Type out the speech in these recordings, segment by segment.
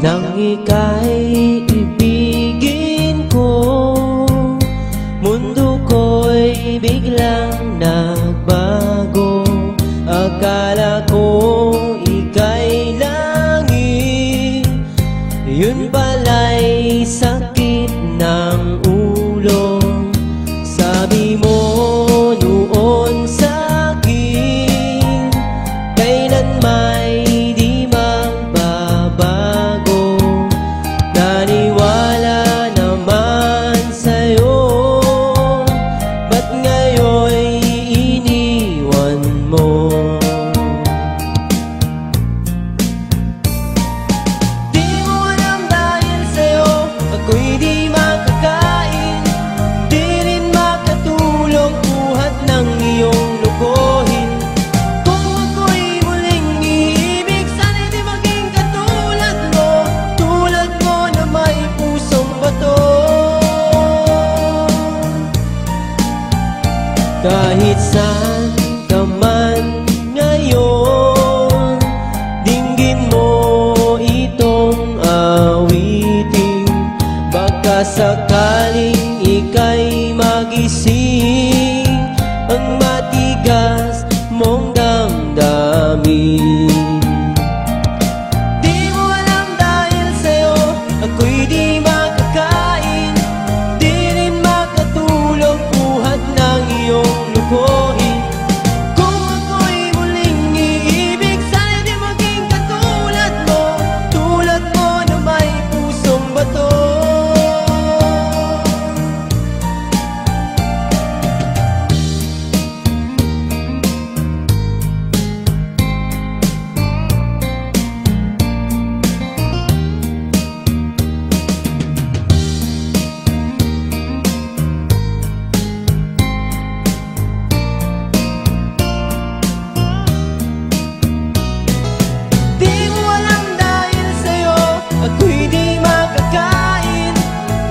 Nang ika'y ibigin ko, mundo ko'y biglang nagbago. Akala ko ika'y langit, yun pala'y sakit ng ulo. Sabi mo noon sa'kin, kailan may di magbabago. Naniwala naman sa'yo, ba't ngayon'y iniwan mo? Di mo alam dahil sa'yo ako'y di makakain, di rin makatulog buhat ng iyong lukuhin. Kung ako'y muling iibig, sana'y di maging katulad mo, tulad mo na may pusong bato. Kahit saan ka man ngayon, dinggin mo itong awitin. Baka sakaling ika'y magising ang matigas mong damdamin. Di mo alam dahil sa'yo ako'y di makakain, di rin makatulog buhat ng iyong lukuhin. Kung ako'y muling iibig, sana'y di maging katulad mo, tulad mo na may pusong bato. Di mo alam dahil sa'yo ako'y di makakain,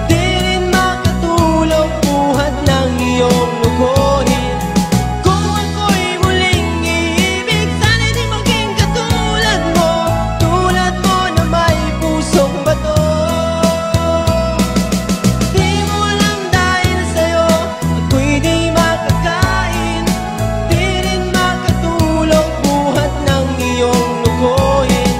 di rin makatulog buhat ng iyong lukuhin. Kung ako'y muling iibig, sana'y di maging katulad mo, tulad mo na may pusong bato. Di mo alam dahil sa'yo ako'y di makakain, di rin makatulog buhat ng iyong lukuhin.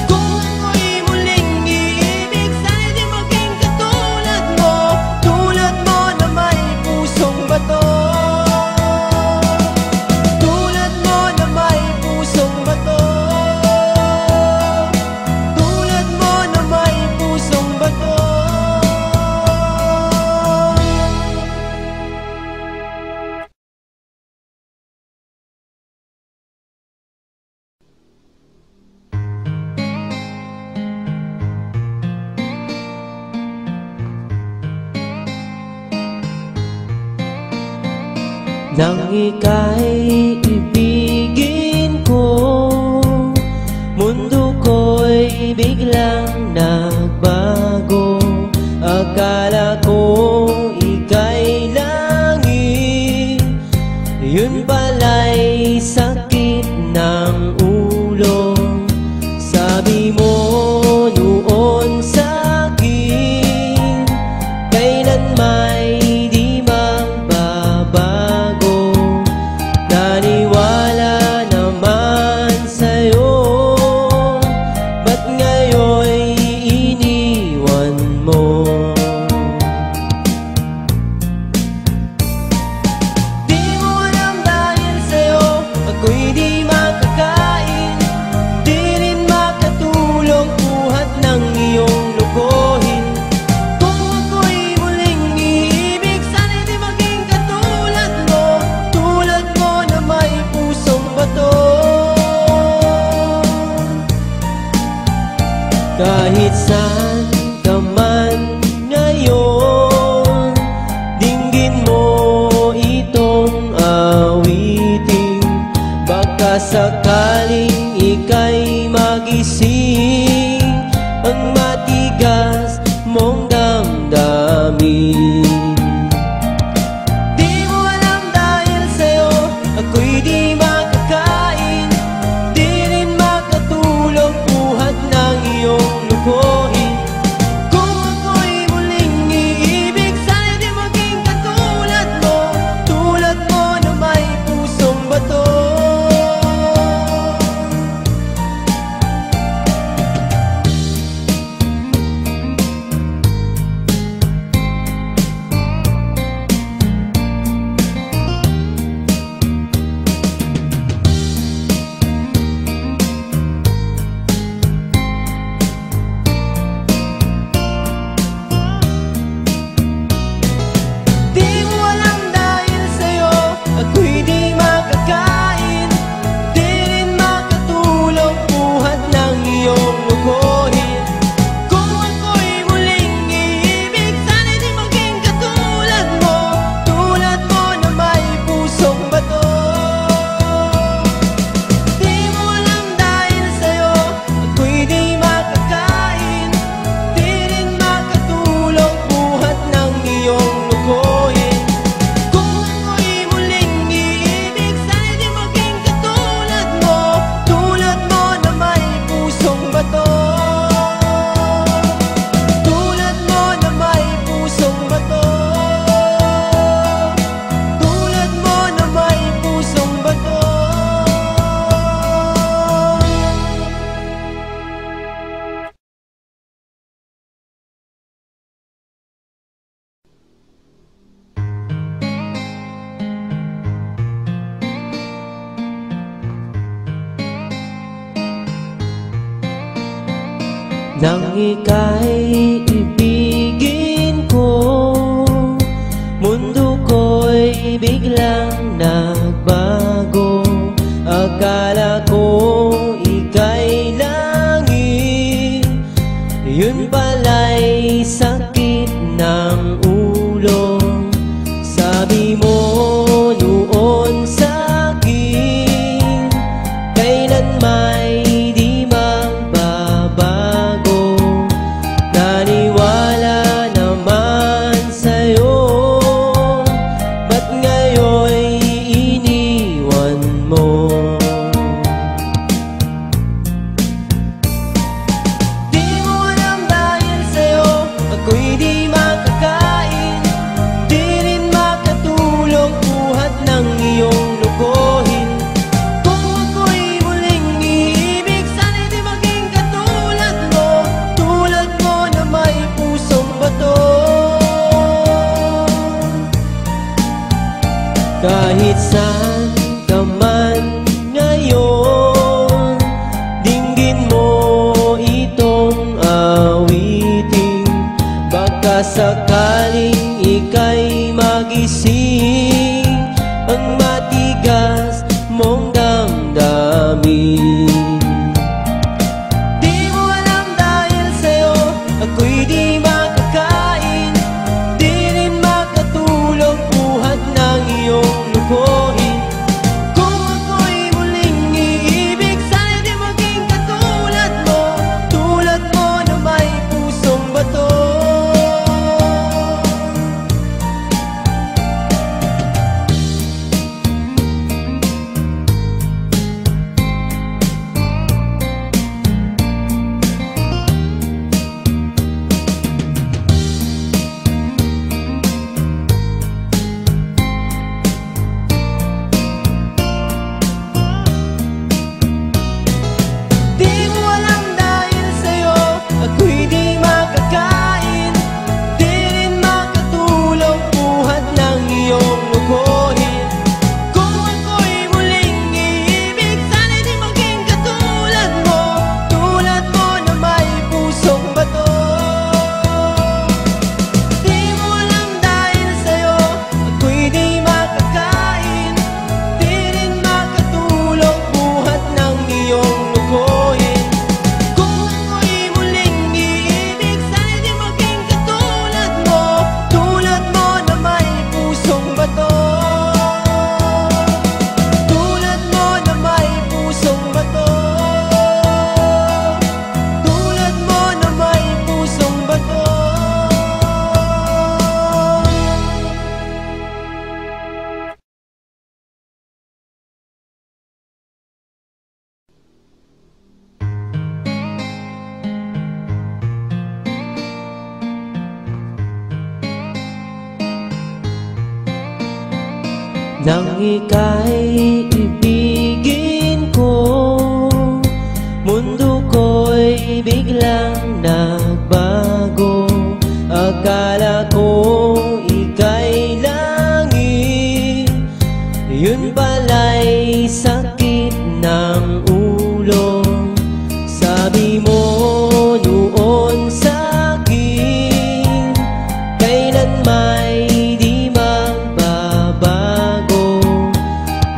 Kung ako'y muling iibig, sana'y di maging katulad mo, tulad mo na may pusong bato. Tulad mo na may pusong bato. Tulad mo na may pusong bato. Nang ika'y ibigin ko, mundo ko'y biglang nagbago. Akala ko ika'y langit, yun pala'y sakit ng ulo. Sabi mo noon sa'kin, kailan may di magbabago. Naniwala naman sa'yo, ba't ngayon'y iniwan mo? Di mo alam dahil sa'yo ako'y di makakain, di rin makatulog buhat ng iyong lukuhin. Kung ako'y muling iibig, sana'y di maging katulad mo, tulad mo na may pusong bato. Kahit saan ka man ngayon, dinggin mo itong awitin. Baka sakaling ika'y magising ang matigas mong damdamin. bato. Tulad mo na may pusong bato, tulad mo na may pusong bato. Nang ika'y ibigin ko, mundo ko'y biglang nagbago. Akala ko ika'y langit, yun pala'y sakit ng ulo. Sabi mo noon sa'kin, kailan may di magbabago. Naniwala naman sa'yo, ba't ngayon'y iniwan mo? Di mo alam dahil sa'yo ako'y di makakain, di rin makatulong buhat ng iyong lukohin. Kung ako'y muling iibig, sana'y di maging katulad mo, tulad mo na may pusong bato. Kahit saan ka man ngayon, dinggin mo itong awitin. Baka sakaling ika'y magising ang matigas mong damdamin. Di mo alam dahil sa'yo ako'y di makakain, di rin makatulong buhat ng iyong lukohin. Kung ako'y muling iibig, sana'y di maging katulad mo, tulad mo na may pusong bato. Di mo alam dahil sa'yo ako'y di makakain, di rin makatulong buhat ng iyong lukohin. Kung ako'y muling iibig, sana'y di maging katulad mo, tulad mo na may pusong bato. Di mo alam dahil sa'yo ako'y di makakain, di rin makatulong buhat ng iyong lukohin. Kung ako'y muling iibig, sana'y di maging katulad mo, tulad mo na may pusong bato. Tulad mo na may pusong bato, tulad mo na may pusong bato. Nang ika'y ibigin ko, mundo ko'y biglang nagbago. Akala ko ika'y langit, yun pala'y sakit ng ulo. Sabi mo noon sa'kin, kailan may di magbabago.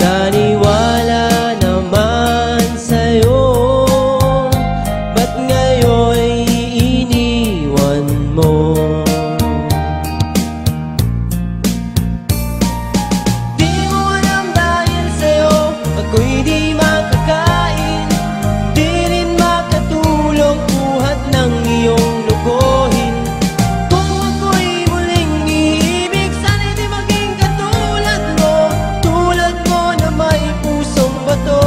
Naniwala naman sa'yo, ba't ngayon'y iniwan mo? Di mo alam dahil sa'yo ako'y di makakain, di rin makatulong buhat ng iyong lukohin. Kung ako'y muling iibig, sana'y di maging katulad mo, tulad mo na may pusong bato.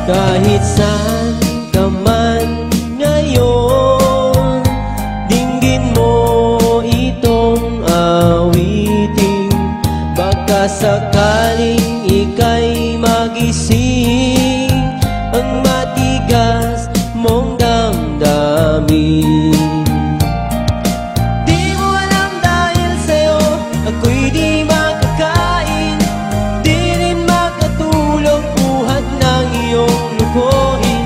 Kahit saan ka man ngayon, dinggin mo itong awitin. Baka sakaling ika'y magising ang matigas mong damdamin. Di mo alam dahil sa'yo ako'y di makakain, di rin makatulog buhat ng iyong lukuhin.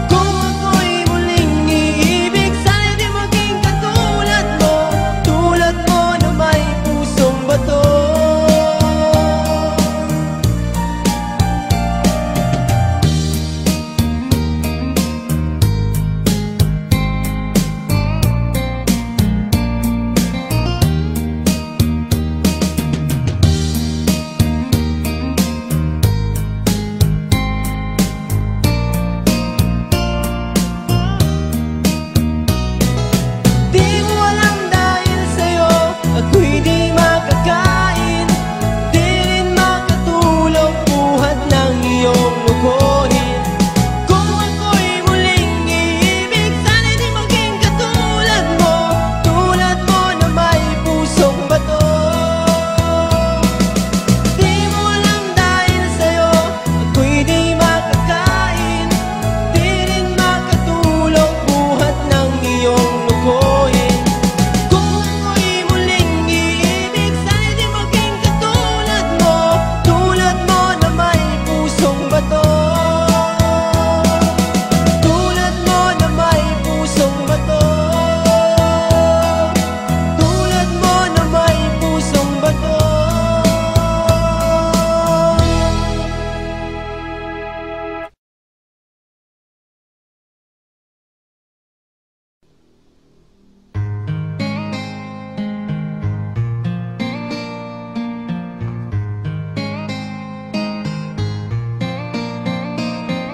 Kung ako'y muling iibig, sana'y di maging katulad mo, tulad mo na may pusong bato.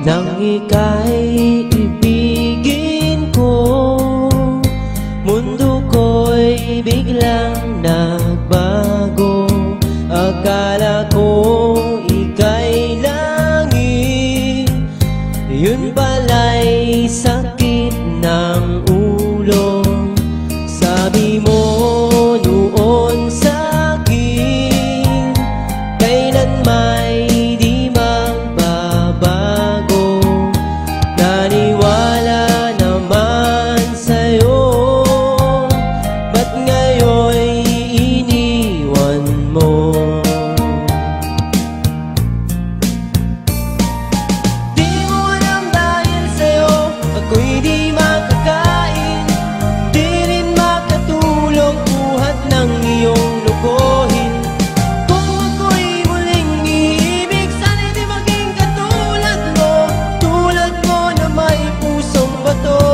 Nang ika'y ibigin ko, mundo ko'y biglang nagbago. Akala ko ika'y langit, yun pala'y sakit ng ulo. Sabi mo noon sa'kin, kailan may di magbabago. Naniwala naman sa'yo, ba't ngayon'y iniwan mo? Di mo alam dahil sa'yo ako'y di makakain, di rin makatulog buhat ng iyong lukuhin. Kung ako'y muling iibig, sana'y di maging katulad mo, tulad mo na may pusong bato.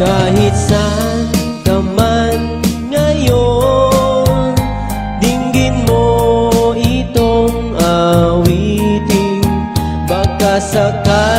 Kahit saan ka man ngayon, dinggin mo itong awitin. Baka sakali